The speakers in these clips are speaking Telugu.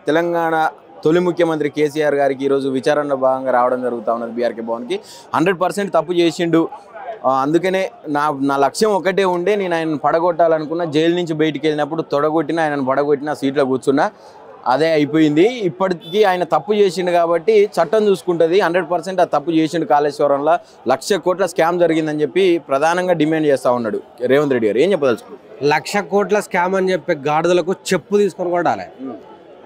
తెలంగాణ తొలి ముఖ్యమంత్రి కేసీఆర్ గారికి ఈరోజు విచారణ భాగంగా రావడం జరుగుతూ ఉన్నది బీఆర్కే భవన్కి. 100% తప్పు చేసిండు, అందుకనే నా లక్ష్యం ఒకటే ఉండే, నేను ఆయన పడగొట్టాలనుకున్న. జైలు నుంచి బయటికి వెళ్ళినప్పుడు తొడగొట్టిన, ఆయనను పడగొట్టిన, సీట్లో కూర్చున్నా, అదే అయిపోయింది. ఇప్పటికీ ఆయన తప్పు చేసిండు కాబట్టి చట్టం చూసుకుంటుంది. 100% ఆ తప్పు చేసిండు. కాళేశ్వరంలో 1,00,000 కోట్ల స్కామ్ జరిగిందని చెప్పి ప్రధానంగా డిమాండ్ చేస్తూ ఉన్నాడు రేవంత్ రెడ్డి గారు. ఏం చెప్పదలుచుకున్నారు? 1,00,000 కోట్ల స్కామ్ అని చెప్పి గాడిదలకు చెప్పు తీసుకొని కొట్టాలి.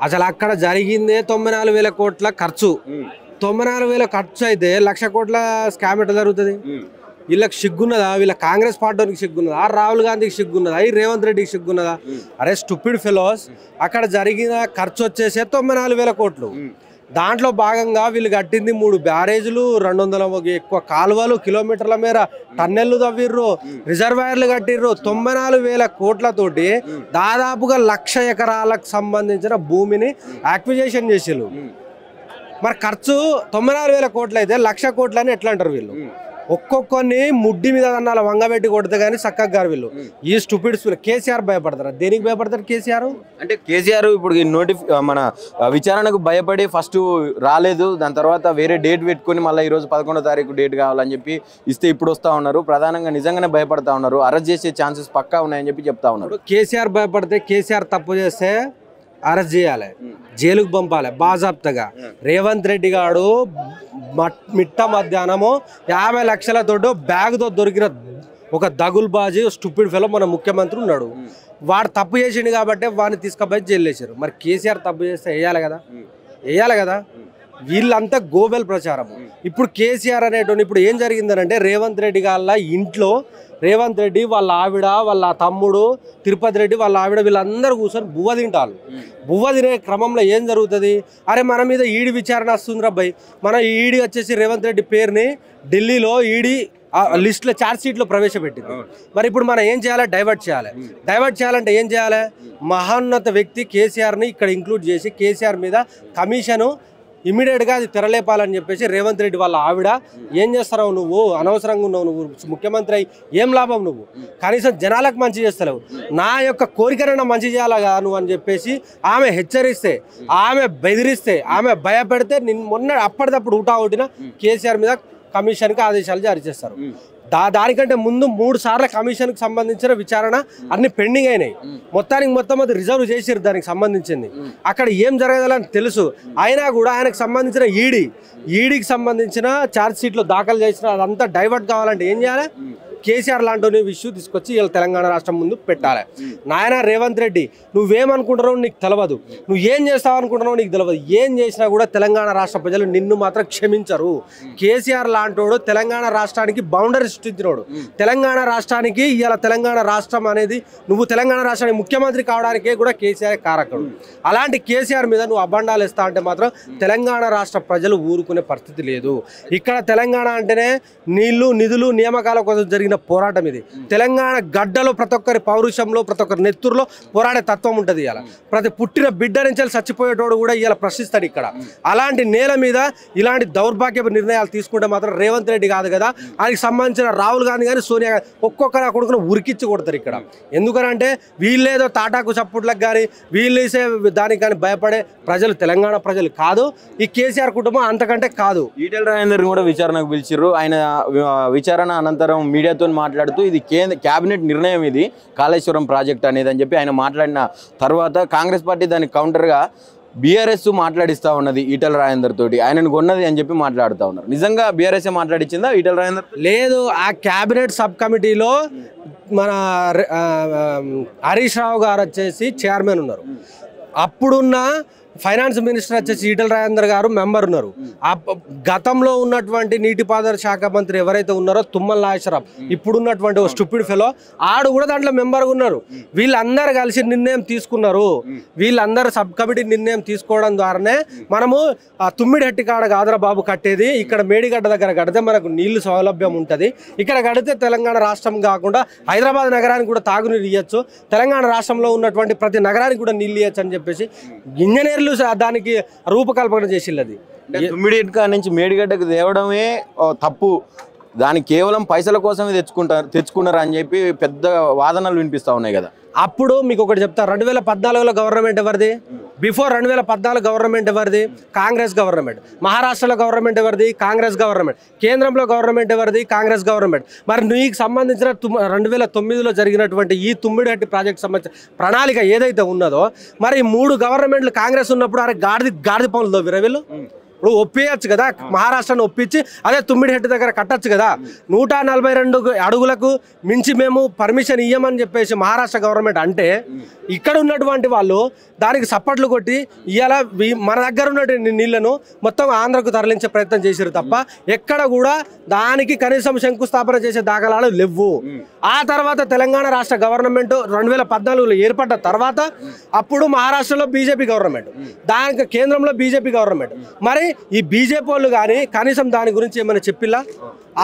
అసలు అక్కడ జరిగిందే 94,000 కోట్ల ఖర్చు. 94,000 ఖర్చు అయితే 1,00,000 కోట్ల స్కామ్ ఎట్లా జరుగుతుంది? వీళ్ళకి సిగ్గున్నదా? వీళ్ళ కాంగ్రెస్ పార్టీకి సిగ్గున్నదా? రాహుల్ గాంధీకి సిగ్గున్నదా? ఈ రేవంత్ రెడ్డికి సిగ్గున్నదా? అరే స్టూపిడ్ ఫెలోస్, అక్కడ జరిగిన ఖర్చు వచ్చేసే 94,000 కోట్లు. దాంట్లో భాగంగా వీళ్ళు కట్టింది 3 బ్యారేజీలు, 200 ఎక్కువ కాలువలు, కిలోమీటర్ల మేర టన్నెళ్లు తవ్విర్రు, రిజర్వాయర్లు కట్టిర్రు. 94,000 కోట్లతోటి దాదాపుగా 1,00,000 ఎకరాలకు సంబంధించిన భూమిని యాక్విజేషన్ చేసిర్రు. మరి ఖర్చు 94,000 కోట్లు అయితే 1,00,000 కోట్లు అని ఎట్లా అంటారు వీళ్ళు? ఒక్కొక్కరిని ముడ్డి మీద అన్నాల వంగబెట్టి కొడితే కానీ చక్కగా గారు వీళ్ళు. ఈ స్టూపిడ్స్ కేసీఆర్ భయపడతారు. దేనికి భయపడతారు కేసీఆర్? అంటే కేసీఆర్ ఇప్పుడు మన విచారణకు భయపడి ఫస్ట్ రాలేదు, దాని తర్వాత వేరే డేట్ పెట్టుకుని మళ్ళీ ఈరోజు 11వ తారీఖు డేట్ కావాలని చెప్పి ఇస్తే ఇప్పుడు వస్తూ ఉన్నారు. ప్రధానంగా నిజంగానే భయపడతా ఉన్నారు. అరెస్ట్ చేసే ఛాన్సెస్ పక్కా ఉన్నాయని చెప్పి చెప్తా ఉన్నారు. కేసీఆర్ భయపడితే కేసీఆర్ తప్పు చేస్తే అరెస్ట్ చేయాలి, జైలుకు పంపాలి బాజాప్తగా. రేవంత్ రెడ్డి గారు మిట్ట మధ్యాహ్నము 50 లక్షలతో బ్యాగ్తో దొరికిన ఒక దగుల్బాజీ స్టూపిడ్ ఫెలో మన ముఖ్యమంత్రి ఉన్నాడు. వాడు తప్పు చేసిండు కాబట్టి వాడిని తీసుకుపోయి జైలు వేసారు. మరి కేసీఆర్ తప్పు చేస్తే వేయాలి కదా. వీళ్ళంతా గోబెల్ ప్రచారం. ఇప్పుడు కేసీఆర్ అనేటువంటి ఇప్పుడు ఏం జరిగిందనంటే రేవంత్ రెడ్డి గాళ్ళ ఇంట్లో రేవంత్ రెడ్డి వాళ్ళ ఆవిడ, వాళ్ళ తమ్ముడు తిరుపతి రెడ్డి వాళ్ళ ఆవిడ వీళ్ళందరూ కూర్చొని బువ్వ తింటారు. బువ్వ తినే క్రమంలో ఏం జరుగుతుంది? అరే మన మీద ఈడీ విచారణ వస్తుంది అబ్బాయి, మన ఈడీ వచ్చేసి రేవంత్ రెడ్డి పేరుని ఢిల్లీలో ఈడీ లిస్టులో ఛార్జ్ షీట్లో ప్రవేశపెట్టింది. మరి ఇప్పుడు మనం ఏం చేయాలి? డైవర్ట్ చేయాలంటే ఏం చేయాలి? మహోన్నత వ్యక్తి కేసీఆర్ని ఇక్కడ ఇంక్లూడ్ చేసి కేసీఆర్ మీద కమిషను ఇమీడియట్గా అది తెరలేపాలని చెప్పేసి రేవంత్ రెడ్డి వాళ్ళ ఆవిడ ఏం చేస్తున్నావు నువ్వు? అనవసరంగా ఉన్నావు నువ్వు, ముఖ్యమంత్రి అయి ఏం లాభం నువ్వు? కనీసం జనాలకు మంచి చేస్తలేవు, నా యొక్క కోరికనైనా మంచి చేయాలగా నువ్వు అని చెప్పేసి ఆమె హెచ్చరిస్తే, ఆమె బెదిరిస్తే, ఆమె భయపెడితే మొన్న అప్పటిదప్పుడు ఊటా కేసీఆర్ మీద కమిషన్కి ఆదేశాలు జారీ చేస్తారు. దానికంటే ముందు 3 సార్ల కమిషన్కి సంబంధించిన విచారణ అన్ని పెండింగ్ అయినాయి. మొత్తం అది రిజర్వ్ చేసిరు దానికి సంబంధించింది. అక్కడ ఏం జరగదని తెలుసు. అయినా కూడా ఆయనకు సంబంధించిన ఈడీకి సంబంధించిన ఛార్జ్ షీట్లో దాఖలు చేసిన అదంతా డైవర్ట్ కావాలంటే ఏం చేయాలి? కేసీఆర్ లాంటి ఇష్యూ తీసుకొచ్చి వీళ్ళు తెలంగాణ రాష్ట్రం ముందు పెట్టాలి. నాయన రేవంత్ రెడ్డి, నువ్వేమనుకుంటున్నావు నీకు తెలియదు, నువ్వు ఏం చేస్తావు అనుకుంటున్నావు నీకు తెలియదు. ఏం చేసినా కూడా తెలంగాణ రాష్ట్ర ప్రజలు నిన్ను మాత్రం క్షమించరు. కేసీఆర్ లాంటోడు తెలంగాణ రాష్ట్రానికి బౌండరీ సృష్టించినోడు. తెలంగాణ రాష్ట్రానికి ఇలా తెలంగాణ రాష్ట్రం అనేది నువ్వు తెలంగాణ రాష్ట్రానికి ముఖ్యమంత్రి కావడానికే కూడా కేసీఆర్ కారకుడు. అలాంటి కేసీఆర్ మీద నువ్వు అబండాలు ఇస్తా అంటే మాత్రం తెలంగాణ రాష్ట్ర ప్రజలు ఊరుకునే పరిస్థితి లేదు. ఇక్కడ తెలంగాణ అంటేనే నీళ్లు, నిధులు, నియామకాల కోసం జరిగిన పోరాటం ఇది. తెలంగాణ గడ్డలో ప్రతి ఒక్కరి పౌరుషంలో, ప్రతి ఒక్కరి నెత్తురులో పోరాడే తత్వం ఉంటుంది. ఇలా ప్రతి పుట్టిన బిడ్డ నుంచి చచ్చిపోయేటోడు కూడా ఇలా ప్రశ్నిస్తాడు ఇక్కడ. అలాంటి నేల మీద ఇలాంటి దౌర్భాగ్యపు నిర్ణయాలు తీసుకుంటే మాత్రం రేవంత్ రెడ్డి కాదు కదా, ఆయనకి సంబంధించిన రాహుల్ గాంధీ కానీ సోనియా గాంధీ ఒక్కొక్కరు కొడుకును ఉరికిచ్చి కొడతారు ఇక్కడ. ఎందుకనంటే వీళ్ళేదో తాటాకు చప్పుట్లకు కానీ వీళ్ళేసే దానికి కానీ భయపడే ప్రజలు తెలంగాణ ప్రజలు కాదు. ఈ కేసీఆర్ కుటుంబం అంతకంటే కాదు. ఈటెల రాజేందర్ కూడా విచారణకు పిలిచిర్రు. ఆయన విచారణ అనంతరం మీడియాతో మాట్లాడుతూ ఇది క్యాబినెట్ నిర్ణయం, ఇది కాళేశ్వరం ప్రాజెక్ట్ అనేది అని చెప్పి ఆయన మాట్లాడిన తర్వాత కాంగ్రెస్ పార్టీ దానికి కౌంటర్గా బీఆర్ఎస్ మాట్లాడిస్తూ ఉన్నది ఈటెల రాజేందర్ తోటి, ఆయనను కొన్నది అని చెప్పి మాట్లాడుతూ ఉన్నారు. నిజంగా బీఆర్ఎస్ మాట్లాడించిందా ఈటెల రాజేందర్? లేదు, ఆ క్యాబినెట్ సబ్ కమిటీలో మన హరీష్ రావు గారు వచ్చేసి చైర్మన్ ఉన్నారు. అప్పుడున్న ఫైనాన్స్ మినిస్టర్ వచ్చేసి ఈటెల రాజేందర్ గారు మెంబర్ ఉన్నారు. గతంలో ఉన్నటువంటి నీటిపారుదల శాఖ మంత్రి ఎవరైతే ఉన్నారో తుమ్మల నాగేశ్వరరావు, ఇప్పుడున్నటువంటి ఓ స్టూపిడ్ ఫెలో ఆడు కూడా దాంట్లో మెంబర్గా ఉన్నారు. వీళ్ళందరూ కలిసి నిర్ణయం తీసుకున్నారు. వీళ్ళందరూ సబ్ కమిటీ నిర్ణయం తీసుకోవడం ద్వారానే మనము తుమ్మిడిహట్టి కాడ కాదురా బాబు కట్టేది, ఇక్కడ మేడిగడ్డ దగ్గర కడితే మనకు నీళ్లు సౌలభ్యం ఉంటుంది, ఇక్కడ కడితే తెలంగాణ రాష్ట్రం కాకుండా హైదరాబాద్ నగరానికి కూడా తాగునీరు ఇవ్వచ్చు, తెలంగాణ రాష్ట్రంలో ఉన్నటువంటి ప్రతి నగరానికి కూడా నీళ్ళు ఇవ్వచ్చు అని చెప్పేసి ఇంజనీర్లు దానికి రూపకల్పన చేసిల్లది. ఇమ్మీడియట్ గా నుంచి మేడిగడ్డకు తేవడమే తప్పు, దాన్ని కేవలం పైసల కోసమే తెచ్చుకున్నారు అని చెప్పి పెద్ద వాదనలు వినిపిస్తూ ఉన్నాయి కదా. అప్పుడు మీకు ఒకటి చెప్తా, 2014లో గవర్నమెంట్ ఎవరిది? బిఫోర్ 2014 గవర్నమెంట్ ఎవరిది? కాంగ్రెస్ గవర్నమెంట్. మహారాష్ట్రలో గవర్నమెంట్ ఎవరిది? కాంగ్రెస్ గవర్నమెంట్. కేంద్రంలో గవర్నమెంట్ ఎవరిది? కాంగ్రెస్ గవర్నమెంట్. మరి నీకు సంబంధించిన 2009లో జరిగినటువంటి ఈ తుమ్మిడిహట్టి ప్రాజెక్ట్ సంబంధించిన ప్రణాళిక ఏదైతే ఉన్నదో, మరి 3 గవర్నమెంట్లు కాంగ్రెస్ ఉన్నప్పుడు అరే గాడిది పనులు దొవ్విరా వీళ్ళు. ఇప్పుడు ఒప్పియచ్చు కదా, మహారాష్ట్రను ఒప్పించి అదే తుమ్మిడిహట్టి దగ్గర కట్టచ్చు కదా. 142 అడుగులకు మించి మేము పర్మిషన్ ఇయ్యమని చెప్పేసి మహారాష్ట్ర గవర్నమెంట్ అంటే, ఇక్కడ ఉన్నటువంటి వాళ్ళు దానికి సప్పట్లు కొట్టి ఇవాళ మన దగ్గర ఉన్నటువంటి నీళ్లను మొత్తం ఆంధ్రకు తరలించే ప్రయత్నం చేశారు తప్ప ఎక్కడ కూడా దానికి కనీసం శంకుస్థాపన చేసే దాఖలాలు లేవు. ఆ తర్వాత తెలంగాణ రాష్ట్ర గవర్నమెంట్ 2014లో ఏర్పడ్డ తర్వాత అప్పుడు మహారాష్ట్రలో బీజేపీ గవర్నమెంట్, దానికి కేంద్రంలో బీజేపీ గవర్నమెంట్. మరి ఈ బీజేపీ వాళ్ళు కానీ కనీసం దాని గురించి ఏమైనా చెప్పిలా?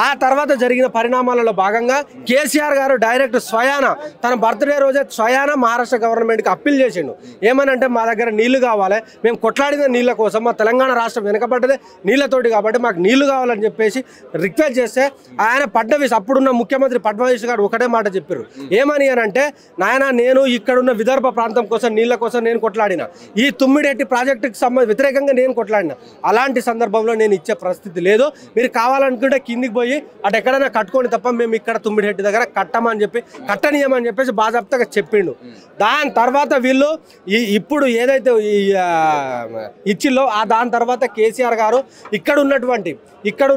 ఆ తర్వాత జరిగిన పరిణామాలలో భాగంగా కేసీఆర్ గారు డైరెక్ట్ స్వయాన తన బర్త్డే రోజే స్వయాన మహారాష్ట్ర గవర్నమెంట్కి అప్పీల్ చేసిండు. ఏమనంటే మా దగ్గర నీళ్లు కావాలి, మేము కొట్లాడిన నీళ్ళ కోసం, మా తెలంగాణ రాష్ట్రం వెనకబడ్డదే నీళ్లతోటి కాబట్టి మాకు నీళ్లు కావాలని చెప్పేసి రిక్వెస్ట్ చేస్తే ఆయన ఫడ్నవీస్, అప్పుడున్న ముఖ్యమంత్రి ఫడ్నవీస్ గారు ఒకటే మాట చెప్పారు. ఏమని అంటే, నాయన నేను ఇక్కడున్న విదర్భ ప్రాంతం కోసం నీళ్ల కోసం నేను కొట్లాడిన, ఈ తుమ్మిడిహట్టి ప్రాజెక్టుకి వ్యతిరేకంగా నేను కొట్లాడిన, అలాంటి సందర్భంలో నేను ఇచ్చే పరిస్థితి లేదు, మీరు కావాలనుకుంటే కిందికి పోయి అటు ఎక్కడైనా కట్టుకోండి తప్ప మేము ఇక్కడ తుమ్మిడిహట్టి దగ్గర కట్టనీయమని చెప్పేసి బాజాప్తగా చెప్పిండు. దాని తర్వాత వీళ్ళు ఇప్పుడు ఏదైతే ఇచ్చిల్లో దాని తర్వాత కేసీఆర్ గారు ఇక్కడ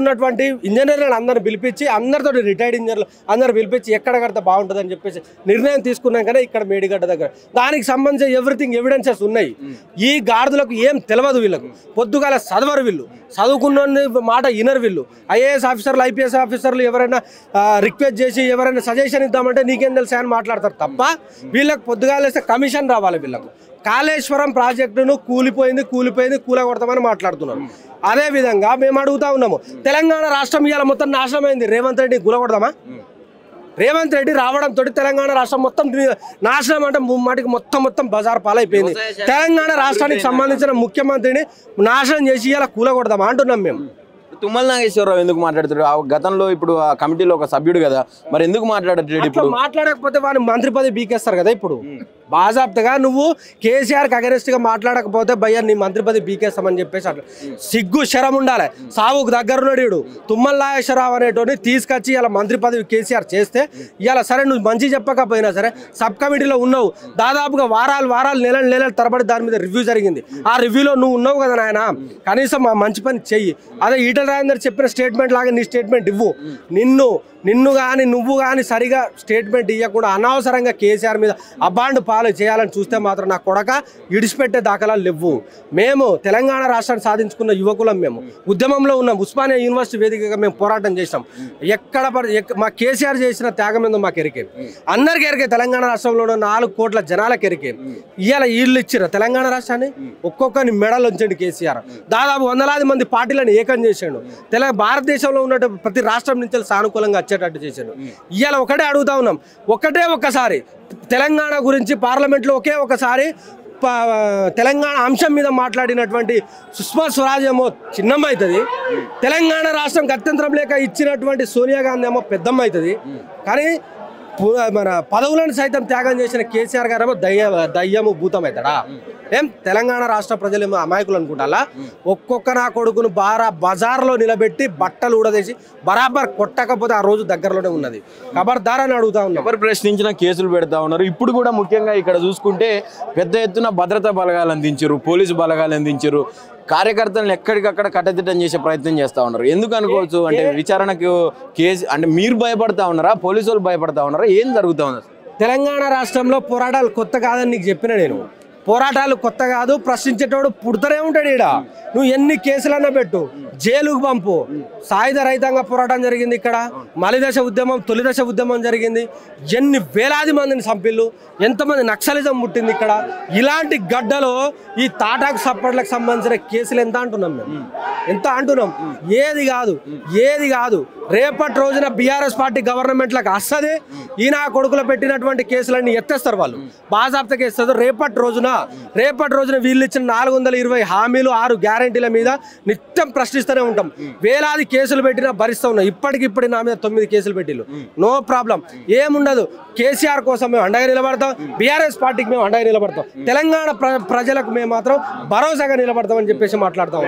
ఉన్నటువంటి ఇంజనీర్లను అందరూ పిలిపించి, అందరితో రిటైర్డ్ ఇంజనీర్లు అందరూ పిలిపించి ఎక్కడ కడితే బాగుంటుంది అని చెప్పేసి నిర్ణయం తీసుకున్నాకనే ఇక్కడ మేడిగడ్డ దగ్గర దానికి సంబంధించిన ఎవ్రీథింగ్ ఎవిడెన్సెస్ ఉన్నాయి. ఈ గాడిదలకు ఏం తెలియదు, వీళ్ళకు పొద్దుగాల చదవరు, వీళ్ళు చదువుకున్న మాట ఇనరు. వీళ్ళు ఐఏఎస్ ఆఫీసర్లు ఐపీఎస్ ఆఫీసర్లు ఎవరైనా రిక్వెస్ట్ చేసి ఎవరైనా సజెషన్ ఇద్దామంటే నీకేం తెలుసా అని మాట్లాడతారు తప్ప వీళ్ళకి పొద్దుగాలేస్తే కమిషన్ రావాలి. వీళ్ళకు కాళేశ్వరం ప్రాజెక్టును కూలిపోయింది కూలగొడతామని మాట్లాడుతున్నారు. అదేవిధంగా మేము అడుగుతా ఉన్నాము, తెలంగాణ రాష్ట్రం ఇవాళ మొత్తం నాశనమైంది, రేవంత్ రెడ్డి కూలగొడదామా? రేవంత్ రెడ్డి రావడంతో తెలంగాణ రాష్ట్రం మొత్తం నాశనం అంటే మాటికి మొత్తం బజార్ పాలైపోయింది. తెలంగాణ రాష్ట్రానికి సంబంధించిన ముఖ్యమంత్రిని నాశనం చేసి ఇలా కూలగొడదామా అంటున్నాం మేము. తుమ్మల నాగేశ్వరరావు ఎందుకు మాట్లాడుతాడు? గతంలో ఇప్పుడు ఆ కమిటీలో ఒక సభ్యుడు కదా, మరి ఎందుకు మాట్లాడట్లేదు? ఇప్పుడు మాట్లాడకపోతే వాడిని మంత్రి పదవి బీకేస్తారు కదా. ఇప్పుడు బాజాప్తగా నువ్వు కేసీఆర్కి అగెనిస్ట్గా మాట్లాడకపోతే భయ్యా నీ మంత్రి పదవి బీకేస్తామని చెప్పేసి అట్లా సిగ్గు శరం ఉండాలి. సావుకు దగ్గరున్నాడు తుమ్మల నాగేశ్వరరావు అనేటోని తీసుకొచ్చి ఇలా మంత్రి పదవి కేసీఆర్ చేస్తే ఇవాళ సరే నువ్వు మంచి చెప్పకపోయినా సరే సబ్ కమిటీలో ఉన్నావు, దాదాపుగా వారాలు నెలలు తరబడి దాని మీద రివ్యూ జరిగింది. ఆ రివ్యూలో నువ్వు ఉన్నావు కదా నాయన, కనీసం ఆ మంచి పని చెయ్యి. అదే ఈటల రాజేందర్ చెప్పిన స్టేట్మెంట్ లాగా నీ స్టేట్మెంట్ ఇవ్వు. నిన్ను కానీ నువ్వు కానీ సరిగా స్టేట్మెంట్ ఇవ్వకుండా అనవసరంగా కేసీఆర్ మీద అబాండ్ పాలు చేయాలని చూస్తే మాత్రం నా కొడక ఇడిచిపెట్టే దాఖలాలు లేవు. మేము తెలంగాణ రాష్ట్రాన్ని సాధించుకున్న యువకులం, మేము ఉద్యమంలో ఉన్నాం. ఉస్మానియా యూనివర్సిటీ వేదికగా మేము పోరాటం చేసాం. మా కేసీఆర్ చేసిన త్యాగం ఏందో మాకు ఎరికే, అందరికీ ఎరికే. తెలంగాణ రాష్ట్రంలో 4 కోట్ల జనాలకు ఎరికే. ఇవాళ వీళ్ళు ఇచ్చారు తెలంగాణ రాష్ట్రాన్ని, ఒక్కొక్కరిని మెడలు ఉంచండి కేసీఆర్. దాదాపు 100,000 మంది పార్టీలను ఏకం చేశాడు. భారతదేశంలో ఉన్న ప్రతి రాష్ట్రం నుంచి సానుకూలంగా వచ్చేటట్టు చేశాడు. ఇవాళ ఒకటే అడుగుతా ఉన్నాం, ఒక్కసారి తెలంగాణ గురించి పార్లమెంట్లో ఒకసారి తెలంగాణ అంశం మీద మాట్లాడినటువంటి సుష్మా స్వరాజ్ ఏమో చిన్నమ్మ అవుతుంది, తెలంగాణ రాష్ట్రం గత్యంతరం లేక ఇచ్చినటువంటి సోనియా గాంధీ ఏమో పెద్దమ్మ అవుతుంది. కానీ మన పదవులను సైతం త్యాగం చేసిన కేసీఆర్ గారేమో దయ్యము భూతం అవుతాడా? ఏం తెలంగాణ రాష్ట్ర ప్రజలేమో అమాయకులు అనుకుంటా? ఒక్కొక్క నా కొడుకును బజార్లో నిలబెట్టి బట్టలు ఊడదేసి బరాబర్ కొట్టకపోతే ఆ రోజు దగ్గరలోనే ఉన్నది. ఖబర్దార్ అని అడుగుతా ఉన్నాం. ఎవరు ప్రశ్నించిన కేసులు పెడతా ఉన్నారు. ఇప్పుడు కూడా ముఖ్యంగా ఇక్కడ చూసుకుంటే పెద్ద ఎత్తున భద్రతా బలగాలు అందించారు, పోలీసు బలగాలు అందించారు, కార్యకర్తలను ఎక్కడికక్కడ కట్టదిట్టం చేసే ప్రయత్నం చేస్తూ ఉన్నారు. ఎందుకు అనుకోవచ్చు అంటే విచారణకు కేసు అంటే మీరు భయపడతా ఉన్నారా, పోలీసు వాళ్ళు భయపడతా ఉన్నారా, ఏం జరుగుతూ ఉన్నారు? తెలంగాణ రాష్ట్రంలో పోరాటాలు కొత్త కాదని నీకు చెప్పిన నేను. పోరాటాలు కొత్త కాదు, ప్రశ్నించేటోడు పుడుతూనే ఉంటాడు. ఈడ నువ్వు ఎన్ని కేసులన్నా పెట్టు, జైలుకు పంపు. సాయుధ రైతాంగ పోరాటం జరిగింది ఇక్కడ, మలిదశ ఉద్యమం, తొలిదశ ఉద్యమం జరిగింది. ఎన్ని వేలాది మందిని చంపిళ్ళు, ఎంతమంది నక్సలిజం పుట్టింది ఇక్కడ. ఇలాంటి గడ్డలో ఈ తాటాకు సప్పట్లకు సంబంధించిన కేసులు ఎంత అంటున్నాం మేము, ఎంత అంటున్నాం? ఏది కాదు. రేపటి రోజున బీఆర్ఎస్ పార్టీ గవర్నమెంట్లకు వస్తుంది, ఈయన కొడుకులు పెట్టినటువంటి కేసులన్నీ ఎత్తేస్తారు వాళ్ళు, బాజాప్తకి వేస్తారు. రేపటి రోజున రేపటి రోజున వీళ్ళు ఇచ్చిన 420 హామీలు 6 గ్యారంటీల మీద నిత్యం ప్రశ్నిస్తూనే ఉంటాం. వేలాది కేసులు పెట్టినా భరిస్తూ ఉన్నాం. ఇప్పటికిప్పుడు నా మీద 9 కేసులు పెట్టిళ్ళు. నో ప్రాబ్లం, ఏముండదు. కేసీఆర్ కోసం మేము అండగా నిలబడతాం, బీఆర్ఎస్ పార్టీకి మేము అండగా నిలబడతాం, తెలంగాణ ప్రజలకు మేము మాత్రం భరోసాగా నిలబడతామని చెప్పేసి మాట్లాడతాం.